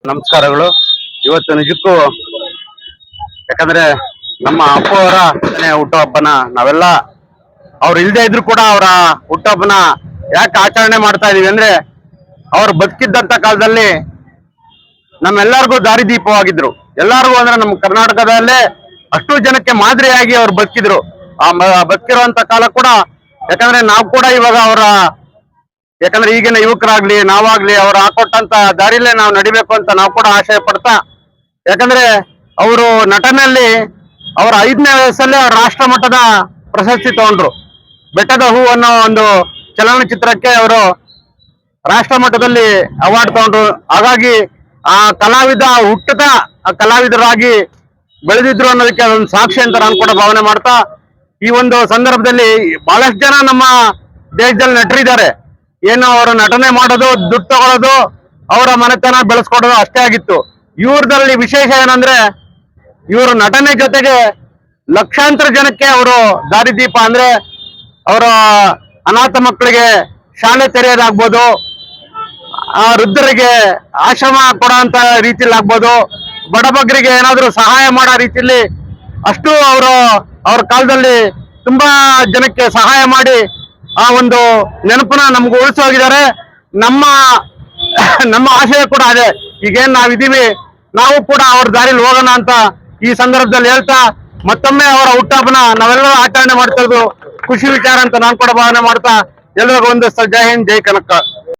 ನಮಸ್ಕಾರಗಳು. ಇವತ್ತು ನಿಜಕ್ಕೂ ಯಾಕಂದ್ರೆ ನಮ್ಮ ಅಪ್ಪ ಅವರ ಹುಟ್ಟುಹಬ್ಬನ ನಾವೆಲ್ಲ ಅವ್ರು ಇಲ್ದೇ ಇದ್ರು ಕೂಡ ಅವರ ಹುಟ್ಟುಹಬ್ಬನ ಯಾಕೆ ಆಚರಣೆ ಮಾಡ್ತಾ ಇದೀವಿ ಅಂದ್ರೆ ಅವ್ರು ಬದುಕಿದ್ದಂತ ಕಾಲದಲ್ಲಿ ನಮ್ಮೆಲ್ಲರಿಗೂ ದಾರಿದೀಪವಾಗಿದ್ರು. ಎಲ್ಲರಿಗೂ ಅಂದ್ರೆ ನಮ್ಮ ಕರ್ನಾಟಕದಲ್ಲೇ ಅಷ್ಟು ಜನಕ್ಕೆ ಮಾದರಿಯಾಗಿ ಅವ್ರು ಬದುಕಿದ್ರು. ಬದುಕಿರುವಂತ ಕಾಲ ಕೂಡ ಯಾಕಂದ್ರೆ ನಾವು ಕೂಡ ಇವಾಗ ಅವರ ಯಾಕಂದ್ರೆ ಈಗಿನ ಯುವಕರಾಗ್ಲಿ ನಾವಾಗ್ಲಿ ಅವ್ರು ಹಾಕೊಟ್ಟಂತ ದಾರಿಲೇ ನಾವು ನಡಿಬೇಕು ಅಂತ ನಾವು ಕೂಡ ಆಶಯ ಪಡ್ತಾ, ಯಾಕಂದ್ರೆ ಅವರು ನಟನೆಯಲ್ಲಿ ಅವರ 5ನೇ ವಯಸ್ಸಲ್ಲೇ ಅವ್ರ ರಾಷ್ಟ್ರ ಮಟ್ಟದ ಪ್ರಶಸ್ತಿ ತಗೊಂಡ್ರು. ಬೆಟ್ಟದ ಹೂ ಅನ್ನೋ ಒಂದು ಚಲನಚಿತ್ರಕ್ಕೆ ಅವರು ರಾಷ್ಟ್ರ ಮಟ್ಟದಲ್ಲಿ ಅವಾರ್ಡ್ ತಗೊಂಡ್ರು. ಹಾಗಾಗಿ ಆ ಕಲಾವಿದ ಹುಟ್ಟದ ಕಲಾವಿದರಾಗಿ ಬೆಳೆದಿದ್ರು ಅನ್ನೋದಕ್ಕೆ ಅದೊಂದು ಸಾಕ್ಷಿ ಅಂತ ನಾನು ಕೂಡ ಭಾವನೆ ಮಾಡ್ತಾ, ಈ ಒಂದು ಸಂದರ್ಭದಲ್ಲಿ ಬಹಳಷ್ಟು ಜನ ನಮ್ಮ ದೇಶದಲ್ಲಿ ನಟರಿದ್ದಾರೆ. ಏನು ಅವರು ನಟನೆ ಮಾಡೋದು, ದುಡ್ಡು ತಗೊಳ್ಳೋದು, ಅವರ ಮನೆತನ ಬೆಳೆಸ್ಕೊಡೋದು ಅಷ್ಟೇ ಆಗಿತ್ತು. ಇವ್ರದಲ್ಲಿ ವಿಶೇಷ ಏನಂದ್ರೆ ಇವರು ನಟನೆ ಜೊತೆಗೆ ಲಕ್ಷಾಂತರ ಜನಕ್ಕೆ ಅವರು ದಾರಿದೀಪ. ಅಂದ್ರೆ ಅವರ ಅನಾಥ ಮಕ್ಕಳಿಗೆ ಶಾಲೆ ತೆರೆಯೋದಾಗ್ಬೋದು, ವೃದ್ಧರಿಗೆ ಆಶ್ರಮ ಕೊಡೋ ಅಂತ ರೀತಿಯಲ್ಲಿ ಆಗ್ಬೋದು, ಬಡಬಗ್ಗರಿಗೆ ಏನಾದ್ರು ಸಹಾಯ ಮಾಡೋ ರೀತಿಯಲ್ಲಿ ಅಷ್ಟು ಅವರು ಅವ್ರ ಕಾಲದಲ್ಲಿ ತುಂಬಾ ಜನಕ್ಕೆ ಸಹಾಯ ಮಾಡಿ ಆ ಒಂದು ನೆನಪನ್ನ ನಮ್ಗೆ ಉಳಿಸಿ ಹೋಗಿದ್ದಾರೆ. ನಮ್ಮ ನಮ್ಮ ಆಶಯ ಕೂಡ ಅದೇ. ಈಗೇನ್ ನಾವಿದೀವಿ, ನಾವು ಕೂಡ ಅವ್ರ ದಾರಿಲಿ ಹೋಗೋಣ ಅಂತ ಈ ಸಂದರ್ಭದಲ್ಲಿ ಹೇಳ್ತಾ, ಮತ್ತೊಮ್ಮೆ ಅವರ ಹುಟ್ಟುಹಬ್ಬನ ನಾವೆಲ್ಲರೂ ಆಚರಣೆ ಮಾಡ್ತಾ ಇರೋದು ಖುಷಿ ವಿಚಾರ ಅಂತ ನಾನು ಕೂಡ ಭಾವನೆ ಮಾಡ್ತಾ ಎಲ್ಲರಿಗೂ ಒಂದು ಜೈ ಹಿಂದ್, ಜೈ ಕನಕ.